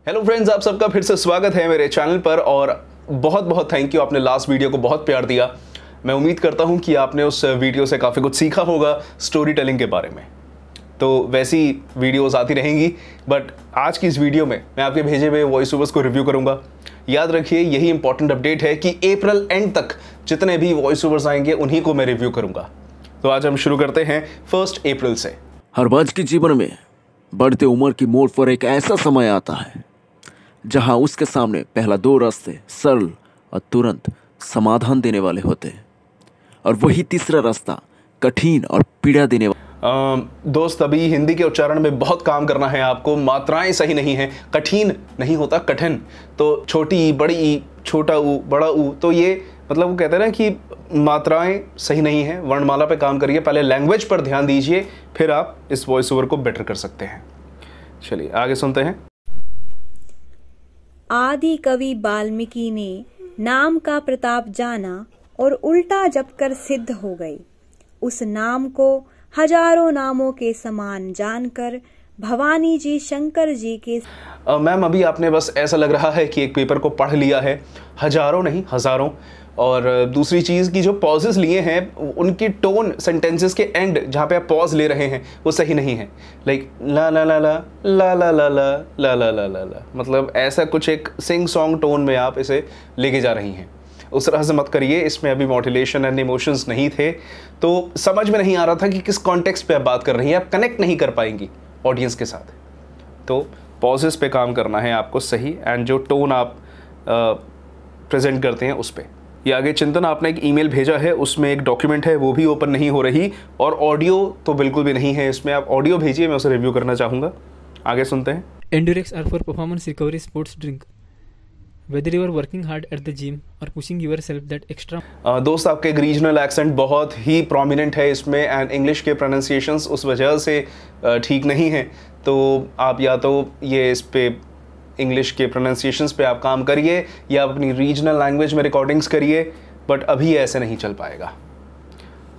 Hello friends, आप सबका फिर से स्वागत है मेरे चैनल पर और बहुत बहुत थैंक यू। आपने लास्ट वीडियो को बहुत प्यार दिया। मैं उम्मीद करता हूं कि आपने उस वीडियो से काफ़ी कुछ सीखा होगा स्टोरी टेलिंग के बारे में। तो वैसी वीडियोस आती रहेंगी, बट आज की इस वीडियो में मैं आपके भेजे हुए वॉइस ओवर्स को रिव्यू करूंगा। याद रखिए, यही इंपॉर्टेंट अपडेट है कि अप्रैल एंड तक जितने भी वॉइस ओवर्स आएंगे उन्हीं को मैं रिव्यू करूंगा। तो आज हम शुरू करते हैं 1 अप्रैल से। हर बाज के जीवन में बढ़ते उम्र की मोड़ पर एक ऐसा समय आता है जहां उसके सामने पहला 2 रास्ते सरल और तुरंत समाधान देने वाले होते हैं, और वही तीसरा रास्ता कठिन और पीड़ा देने वाला। दोस्त, अभी हिंदी के उच्चारण में बहुत काम करना है आपको। मात्राएं सही नहीं हैं। कठिन नहीं होता, कठिन। तो छोटी ई, बड़ी ई, छोटा ऊ, बड़ा ऊ, तो ये मतलब वो कहते हैं ना कि मात्राएं सही नहीं हैं। वर्णमाला पे काम करिए, पहले लैंग्वेज पर ध्यान दीजिए, फिर आप इस वॉइस ओवर को बेटर कर सकते हैं। चलिए आगे सुनते हैं। आदि कवि वाल्मीकि ने नाम का प्रताप जाना और उल्टा जपकर सिद्ध हो गए। उस नाम को हजारों नामों के समान जानकर भवानी जी शंकर जी के मैम, अभी आपने बस ऐसा लग रहा है कि एक पेपर को पढ़ लिया है। हजारों नहीं, हजारों। और दूसरी चीज़ की जो पॉजेस लिए हैं उनकी टोन सेंटेंसेस के एंड जहाँ पे आप पॉज ले रहे हैं वो सही नहीं है। लाइक ला ला ला ला ला ला ला ला ला ला ला ला ला, मतलब ऐसा कुछ एक सिंग सॉन्ग टोन में आप इसे लेके जा रही हैं। उस तरह से मत करिए। इसमें अभी मोटिवेशन एंड इमोशंस नहीं थे, तो समझ में नहीं आ रहा था कि किस कॉन्टेक्स्ट पे आप बात कर रही हैं। आप कनेक्ट नहीं कर पाएंगी ऑडियंस के साथ। तो पॉजेस पे काम करना है आपको सही, एंड जो टोन आप प्रेजेंट करते हैं उस पर। ये आगे चिंतन, आपने एक ईमेल भेजा है, उसमें एक डॉक्यूमेंट है, वो भी ओपन नहीं हो रही, और ऑडियो तो बिल्कुल भी नहीं है इसमें। आप ऑडियो भेजिए, मैं उसे रिव्यू करना चाहूँगा। आगे सुनते हैं। Endurance are for performance recovery sports drink. Whether you are working hard at the gym or pushing yourself that extra. दोस्त, आपके एक रीजनल एक्सेंट बहुत ही प्रोमिनेंट है इसमें, एंड इंग्लिश के प्रोनाउंसिएशंस उस वजह से ठीक नहीं है। तो आप या तो ये इस पे इंग्लिश के प्रोनाउंसिएशंस पे आप काम करिए, या अपनी रीजनल लैंग्वेज में रिकॉर्डिंग्स करिए, बट अभी ऐसे नहीं चल पाएगा।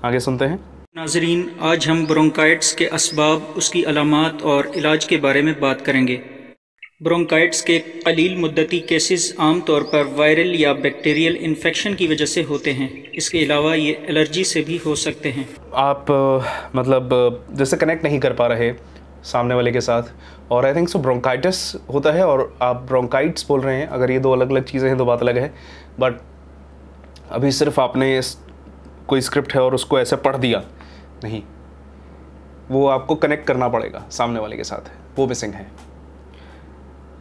आगे सुनते हैं। नाजरीन, आज हम ब्रोंकाइटिस के असबाब, उसकी अलामात और इलाज के बारे में बात करेंगे। ब्रोंकाइटिस के कलील मुद्दती केसेस आमतौर पर वायरल या बैक्टीरियल इन्फेक्शन की वजह से होते हैं। इसके अलावा ये एलर्जी से भी हो सकते हैं। आप मतलब जैसे कनेक्ट नहीं कर पा रहे सामने वाले के साथ, और आई थिंक सो ब्रोंकाइटिस होता है और आप ब्रोंकाइट्स बोल रहे हैं। अगर ये 2 अलग अलग चीज़ें हैं तो बात अलग है, बट अभी सिर्फ आपने कोई स्क्रिप्ट है और उसको ऐसे पढ़ दिया नहीं, वो आपको कनेक्ट करना पड़ेगा सामने वाले के साथ, वो मिसिंग है।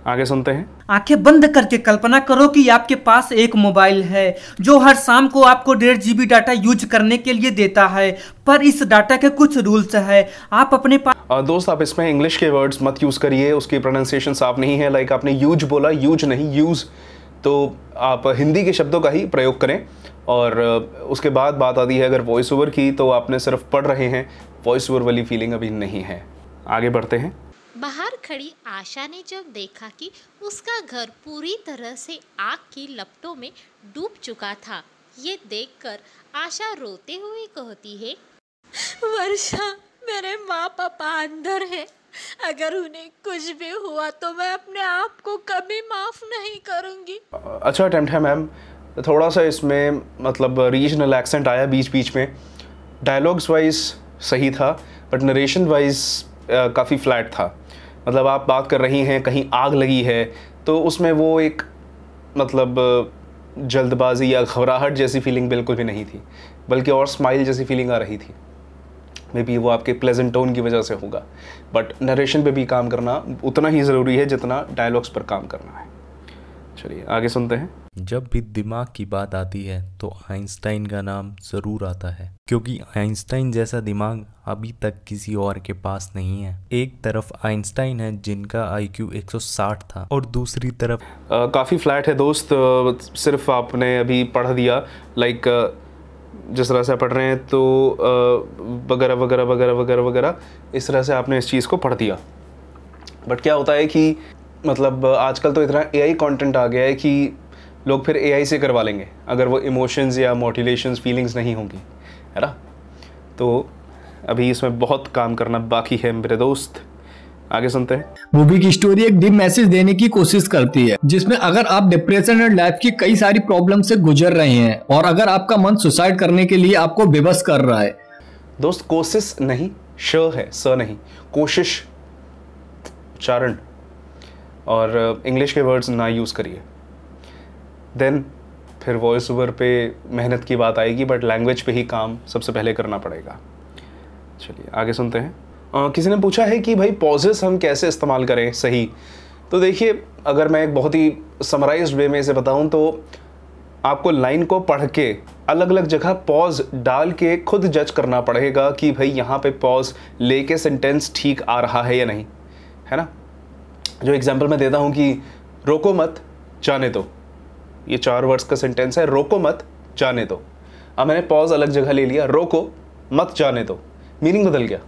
आगे सुनते हैं। आंखें बंद करके कल्पना करो कि आपके पास एक मोबाइल है जो हर शाम को आपको 1.5 GB डाटा यूज करने के लिए देता है, पर इस डाटा के कुछ रूल्स है। आप अपने दोस्त, आप इसमें इंग्लिश के वर्ड्स मत यूज़ करिए, उसकी प्रोनाउंसिएशन साफ नहीं है। लाइक आपने यूज बोला, यूज नहीं, यूज़। तो आप हिंदी के शब्दों का ही प्रयोग करें। और उसके बाद बात आती है अगर वॉइस ओवर की, तो आपने सिर्फ पढ़ रहे हैं, वॉइस ओवर वाली फीलिंग अभी नहीं है। आगे बढ़ते हैं। बाहर खड़ी आशा ने जब देखा कि उसका घर पूरी तरह से आग की लपटों में डूब चुका था, ये देखकर आशा रोते हुए कहती है, वर्षा, मेरे माँ पापा अंदर हैं। अगर उन्हें कुछ भी हुआ तो मैं अपने आप को कभी माफ नहीं करूँगी। अच्छा अटेम्प्ट है मैम। थोड़ा सा इसमें मतलब रीजनल एक्सेंट आया बीच बीच में। डायलॉग्स वाइज सही था, बट नरेशन वाइज काफ़ी फ्लैट था। मतलब आप बात कर रही हैं, कहीं आग लगी है, तो उसमें वो एक मतलब जल्दबाजी या घबराहट जैसी फीलिंग बिल्कुल भी नहीं थी, बल्कि और स्माइल जैसी फीलिंग आ रही थी। मे बी वो आपके प्लेजेंट टोन की वजह से होगा, बट नरेशन पे भी काम करना उतना ही ज़रूरी है जितना डायलॉग्स पर काम करना है। चलिए आगे सुनते हैं। जब भी दिमाग की बात आती है तो आइंस्टाइन का नाम ज़रूर आता है, क्योंकि आइंस्टाइन जैसा दिमाग अभी तक किसी और के पास नहीं है। एक तरफ आइंस्टाइन है जिनका IQ 160 था, और दूसरी तरफ काफ़ी फ्लैट है दोस्त। सिर्फ आपने अभी पढ़ दिया, लाइक जिस तरह से पढ़ रहे हैं तो वगैरह वगैरह वगैरह वगैरह वगैरह, इस तरह से आपने इस चीज़ को पढ़ दिया। बट क्या होता है कि मतलब आजकल तो इतना AI कंटेंट आ गया है कि लोग फिर AI से करवा लेंगे अगर वो इमोशंस या मोटिवेशंस फीलिंग्स नहीं होंगी, है ना। तो अभी इसमें बहुत काम करना बाकी है मेरे दोस्त। आगे सुनते हैं। मूवी की स्टोरी एक डीप मैसेज देने की कोशिश करती है, जिसमें अगर आप डिप्रेशन और लाइफ की कई सारी प्रॉब्लम से गुजर रहे हैं और अगर आपका मन सुसाइड करने के लिए आपको विवश कर रहा है। दोस्त कोशिश नहीं, श है, स नहीं, कोशिश उच्चारण, और इंग्लिश के वर्ड्स ना यूज़ करिए। देन फिर वॉइस ओवर पे मेहनत की बात आएगी, बट लैंग्वेज पे ही काम सबसे पहले करना पड़ेगा। चलिए आगे सुनते हैं। किसी ने पूछा है कि भाई पॉजेस हम कैसे इस्तेमाल करें सही। तो देखिए, अगर मैं एक बहुत ही समराइज्ड वे में इसे बताऊं तो आपको लाइन को पढ़ के अलग अलग जगह पॉज डाल के खुद जज करना पड़ेगा कि भाई यहाँ पे पॉज लेके सेंटेंस ठीक आ रहा है या नहीं, है ना। जो एग्जांपल मैं देता हूँ कि रोको मत जाने दो, ये 4 वर्ड्स का सेंटेंस है, रोको मत जाने दो। अब मैंने पॉज अलग जगह ले लिया, रोको मत जाने दो, मीनिंग बदल गया।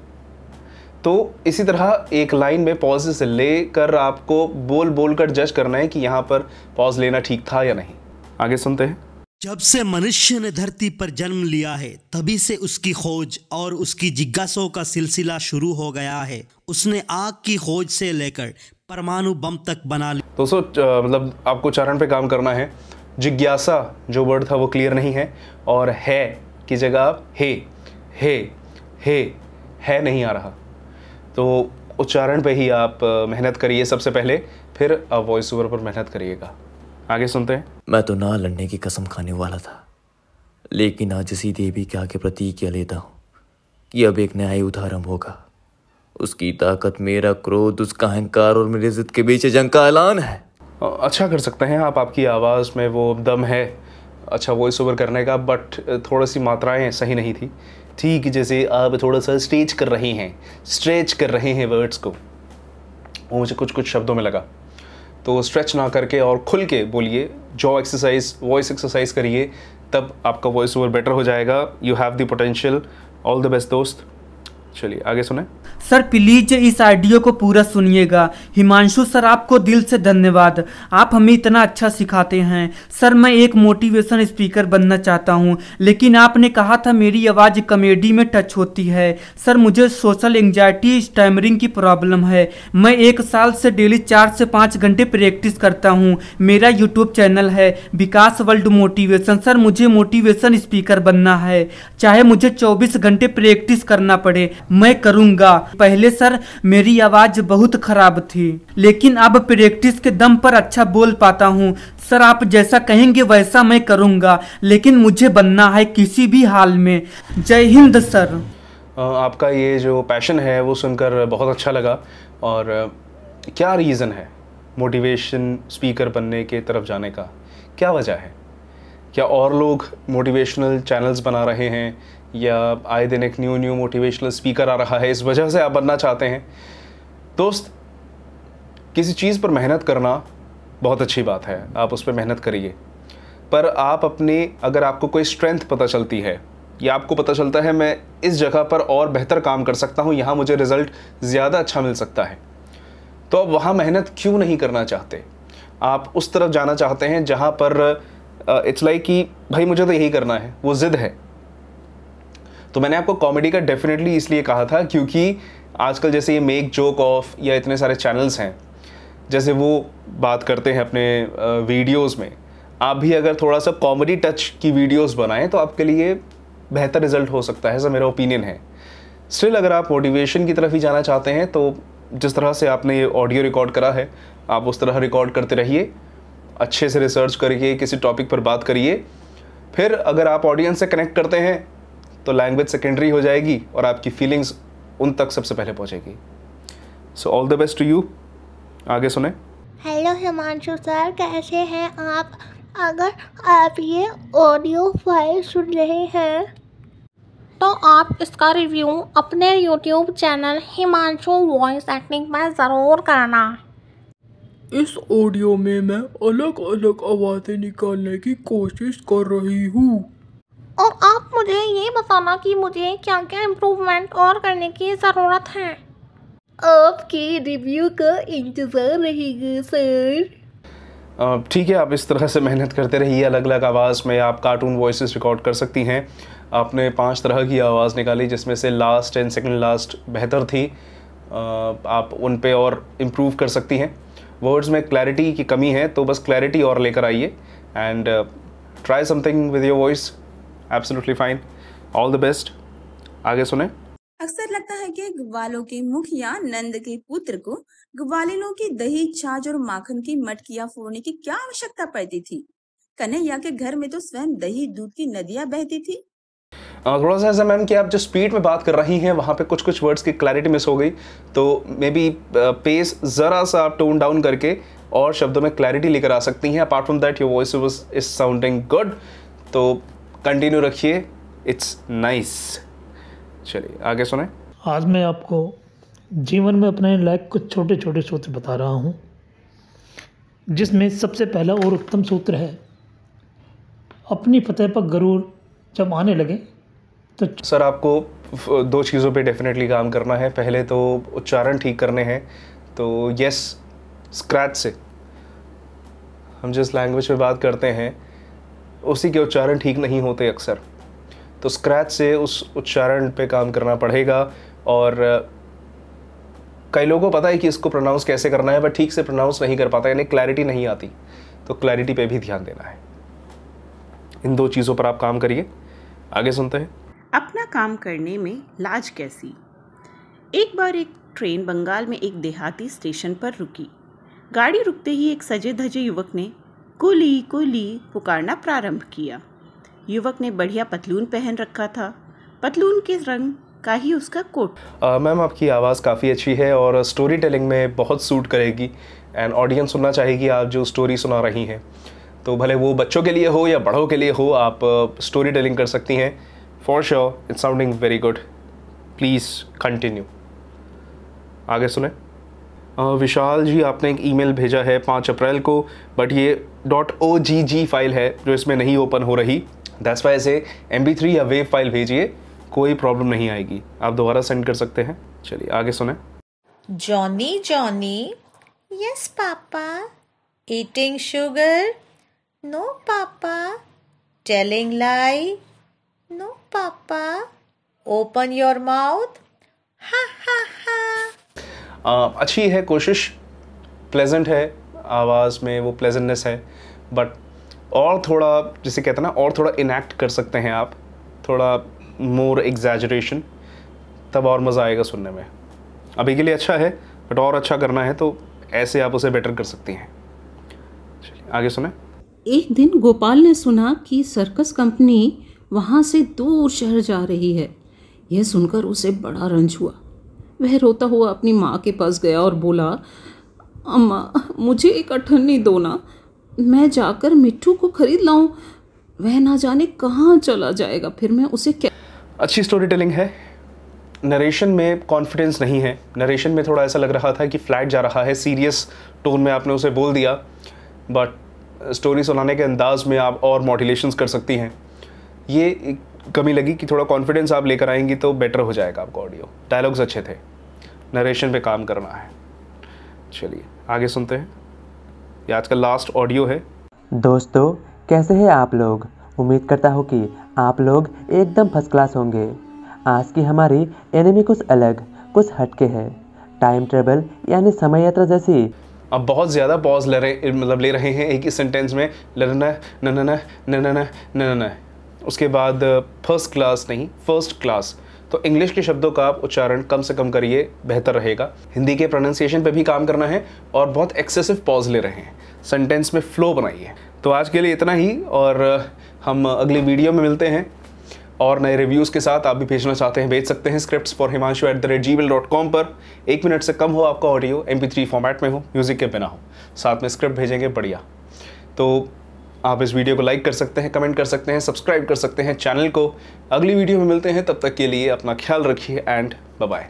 तो इसी तरह एक लाइन में पॉज से लेकर आपको बोल बोल कर जज करना है कि यहाँ पर पॉज लेना ठीक था या नहीं। आगे सुनते हैं। जब से मनुष्य ने धरती पर जन्म लिया है तभी से उसकी खोज और उसकी जिज्ञासाओं का सिलसिला शुरू हो गया है। उसने आग की खोज से लेकर परमाणु बम तक बना लिया। दोस्तों मतलब आपको उच्चारण पे काम करना है। जिज्ञासा जो वर्ड था वो क्लियर नहीं है, और है की जगह है नहीं आ रहा। तो उच्चारण पे ही आप मेहनत करिए सबसे पहले, फिर आप वॉइस ओवर पर मेहनत करिएगा। आगे सुनते हैं। मैं तो ना लड़ने की कसम खाने वाला था, लेकिन आज इसी देवी के आगे प्रतिज्ञा लेता हूँ कि अब एक नया युद्ध आरंभ होगा। उसकी ताकत, मेरा क्रोध, उसका अहंकार और मेरी जिद के बीच जंग का ऐलान है। अच्छा कर सकते हैं आप, आपकी आवाज़ में वो दम है अच्छा वॉइस ओवर करने का, बट थोड़ी सी मात्राएं सही नहीं थी। ठीक जैसे आप थोड़ा सा स्ट्रेच कर रहे हैं वर्ड्स को, वो मुझे कुछ शब्दों में लगा। तो स्ट्रेच ना करके और खुल के बोलिए, जॉ एक्सरसाइज, वॉइस एक्सरसाइज करिए, तब आपका वॉइस ओवर बेटर हो जाएगा। You have the potential. All the best दोस्त। चलिए आगे सुने। सर प्लीज इस ऑडियो को पूरा सुनिएगा। हिमांशु सर, आपको दिल से धन्यवाद, आप हमें इतना अच्छा सिखाते हैं। सर मैं एक मोटिवेशन स्पीकर बनना चाहता हूं, लेकिन आपने कहा था मेरी आवाज़ कॉमेडी में टच होती है। सर मुझे सोशल एंजाइटी, स्टैमरिंग की प्रॉब्लम है। मैं 1 साल से डेली 4 से 5 घंटे प्रैक्टिस करता हूं। मेरा यूट्यूब चैनल है विकास वर्ल्ड मोटिवेशन। सर मुझे मोटिवेशन स्पीकर बनना है, चाहे मुझे 24 घंटे प्रैक्टिस करना पड़े, मैं करूँगा। पहले सर मेरी आवाज़ बहुत ख़राब थी, लेकिन अब प्रैक्टिस के दम पर अच्छा बोल पाता हूँ। सर आप जैसा कहेंगे वैसा मैं करूँगा, लेकिन मुझे बनना है किसी भी हाल में। जय हिंद सर। आपका ये जो पैशन है वो सुनकर बहुत अच्छा लगा। और क्या रीज़न है मोटिवेशन स्पीकर बनने के तरफ जाने का, क्या वजह है? क्या और लोग मोटिवेशनल चैनल्स बना रहे हैं, या आए दिन एक न्यू मोटिवेशनल स्पीकर आ रहा है, इस वजह से आप बनना चाहते हैं? दोस्त, किसी चीज़ पर मेहनत करना बहुत अच्छी बात है, आप उस पर मेहनत करिए। पर आप अपने, अगर आपको कोई स्ट्रेंथ पता चलती है या आपको पता चलता है मैं इस जगह पर और बेहतर काम कर सकता हूँ, यहाँ मुझे रिज़ल्ट ज़्यादा अच्छा मिल सकता है, तो आप वहाँ मेहनत क्यों नहीं करना चाहते? आप उस तरफ जाना चाहते हैं जहाँ पर इट्स लाइक कि भाई मुझे तो यही करना है, वो ज़िद है। तो मैंने आपको कॉमेडी का डेफिनेटली इसलिए कहा था क्योंकि आजकल जैसे ये मेक जोक ऑफ या इतने सारे चैनल्स हैं, जैसे वो बात करते हैं अपने वीडियोस में, आप भी अगर थोड़ा सा कॉमेडी टच की वीडियोस बनाएं तो आपके लिए बेहतर रिजल्ट हो सकता है, ऐसा मेरा ओपिनियन है। स्टिल अगर आप मोटिवेशन की तरफ ही जाना चाहते हैं तो जिस तरह से आपने ये ऑडियो रिकॉर्ड करा है, आप उस तरह रिकॉर्ड करते रहिए, अच्छे से रिसर्च करके किसी टॉपिक पर बात करिए। फिर अगर आप ऑडियंस से कनेक्ट करते हैं तो लैंग्वेज सेकेंडरी हो जाएगी और आपकी फीलिंग्स उन तक सबसे पहले पहुंचेगी। So all the best to you. आगे सुने। हेलो हिमांशु सर, कैसे हैं आप? अगर आप ये ऑडियो फाइल सुन रहे हैं तो आप इसका रिव्यू अपने YouTube channel Himanshu voice acting पर ज़रूर करना। इस ऑडियो में मैं अलग अलग आवाज़ें निकालने की कोशिश कर रही हूँ, और आप मुझे ये बताना कि मुझे क्या क्या इम्प्रूवमेंट और करने की ज़रूरत है। आपके रिव्यू का इंतज़ार रहेगा सर। ठीक है, आप इस तरह से मेहनत करते रहिए। अलग अलग आवाज़ में आप कार्टून वॉइसेस रिकॉर्ड कर सकती हैं। आपने 5 तरह की आवाज़ निकाली, जिसमें से लास्ट एंड सेकंड लास्ट बेहतर थी, आप उन पे और इम्प्रूव कर सकती हैं। वर्ड्स में क्लैरिटी की कमी है तो बस क्लैरिटी और लेकर आइए and try something with your voice. Absolutely fine, all the best. आगे सुने। अक्सर लगता है कि ग्वालों के मुखिया नंद के पुत्र को ग्वालिनों की दही, छाछ और माखन की मटकियां फोड़ने की क्या आवश्यकता पड़ती थी? कन्हैया के घर में तो स्वयं दही दूध की नदियां बहती थी। थोड़ा सा ऐसा मैम कि आप जो स्पीड में बात कर रही हैं वहाँ पे कुछ कुछ वर्ड्स की क्लैरिटी मिस हो गई, तो मे बी पेस ज़रा सा आप टोन डाउन करके और शब्दों में क्लैरिटी लेकर आ सकती हैं। Apart from that your voice is sounding good, तो कंटिन्यू रखिए, इट्स नाइस। चलिए आगे सुने। आज मैं आपको जीवन में अपने लायक कुछ छोटे छोटे सूत्र बता रहा हूँ, जिसमें सबसे पहला और उत्तम सूत्र है, अपनी फतेह पर गरूर जब आने लगे तो। सर आपको 2 चीज़ों पे डेफिनेटली काम करना है। पहले तो उच्चारण ठीक करने हैं, तो यस, स्क्रैच से हम जिस लैंग्वेज में बात करते हैं उसी के उच्चारण ठीक नहीं होते अक्सर, तो स्क्रैच से उस उच्चारण पे काम करना पड़ेगा। और कई लोगों को पता है कि इसको प्रोनाउंस कैसे करना है, बट ठीक से प्रोनाउंस नहीं कर पाता, यानी क्लैरिटी नहीं आती, तो क्लैरिटी पे भी ध्यान देना है। इन 2 चीज़ों पर आप काम करिए। आगे सुनते हैं। अपना काम करने में लाज कैसी। एक बार एक ट्रेन बंगाल में एक देहाती स्टेशन पर रुकी। गाड़ी रुकते ही एक सजे धजे युवक ने कुली कुली पुकारना प्रारंभ किया। युवक ने बढ़िया पतलून पहन रखा था, पतलून के रंग का ही उसका कोट। मैम आपकी आवाज़ काफ़ी अच्छी है और स्टोरी टेलिंग में बहुत सूट करेगी, एंड ऑडियंस सुनना चाहेगी आप जो स्टोरी सुना रही हैं, तो भले वो बच्चों के लिए हो या बड़ों के लिए हो, आप स्टोरी टेलिंग कर सकती हैं। For sure it's sounding very good, please continue. आगे सुने। विशाल जी आपने एक ईमेल भेजा है 5 अप्रैल को, बट ये .ogg फाइल है जो इसमें नहीं ओपन हो रही, दैट्स वाई से MP3 या वेव फाइल भेजिए, कोई प्रॉब्लम नहीं आएगी, आप दोबारा सेंड कर सकते हैं। चलिए आगे सुने। Johnny Johnny, yes papa, eating sugar, no papa, telling lie, no papa, open your mouth, ha ha हा। अच्छी है कोशिश, प्लेजेंट है, आवाज़ में वो प्लेजेंटनेस है, बट और थोड़ा, जिसे कहते हैं ना, और थोड़ा इनैक्ट कर सकते हैं आप, थोड़ा मोर एग्जैजरेशन, तब और मज़ा आएगा सुनने में। अभी के लिए अच्छा है, बट और अच्छा करना है तो ऐसे आप उसे बेटर कर सकती हैं। चलिए आगे सुने। एक दिन गोपाल ने सुना कि सर्कस कंपनी वहाँ से दूर शहर जा रही है। यह सुनकर उसे बड़ा रंज हुआ। वह रोता हुआ अपनी माँ के पास गया और बोला, अम्मा मुझे एक अठन्नी दो ना, मैं जाकर मिट्टू को खरीद लाऊं। वह ना जाने कहाँ चला जाएगा, फिर मैं उसे क्या। अच्छी स्टोरी टेलिंग है। नरेशन में कॉन्फिडेंस नहीं है, नरेशन में थोड़ा ऐसा लग रहा था कि फ्लैट जा रहा है, सीरियस टोन में आपने उसे बोल दिया, बट स्टोरी सुनाने के अंदाज में आप और मॉड्यूलेशंस कर सकती हैं। ये कमी लगी कि थोड़ा कॉन्फिडेंस आप लेकर आएंगी तो बेटर हो जाएगा आपका ऑडियो। डायलॉग्स अच्छे थे, नरेशन पे काम करना है। चलिए आगे सुनते हैं। ये आज का लास्ट ऑडियो है। दोस्तों कैसे हैं आप लोग? उम्मीद करता हूँ कि आप लोग एकदम फर्स्ट क्लास होंगे। आज की हमारी एनिमी कुछ अलग, कुछ हटके है, टाइम ट्रेवल यानी समय यात्रा जैसी। अब बहुत ज़्यादा पॉज ले रहे हैं एक ही सेंटेंस में, न उसके बाद फर्स्ट क्लास नहीं, फर्स्ट क्लास। तो इंग्लिश के शब्दों का आप उच्चारण कम से कम करिए, बेहतर रहेगा। हिंदी के प्रोनाउंसिएशन पे भी काम करना है और बहुत एक्सेसिव पॉज ले रहे हैं, सेंटेंस में फ्लो बनाइए। तो आज के लिए इतना ही, और हम अगली वीडियो में मिलते हैं और नए रिव्यूज़ के साथ। आप भी भेजना चाहते हैं भेज सकते हैं scripts for himanshu@gmail.com पर। 1 मिनट से कम हो आपका ऑडियो, MP3 फॉर्मेट में हो, म्यूज़िक के बिना हो, साथ में स्क्रिप्ट भेजेंगे बढ़िया। तो आप इस वीडियो को लाइक कर सकते हैं, कमेंट कर सकते हैं, सब्सक्राइब कर सकते हैं चैनल को। अगली वीडियो में मिलते हैं, तब तक के लिए अपना ख्याल रखिए एंड बाय बाय।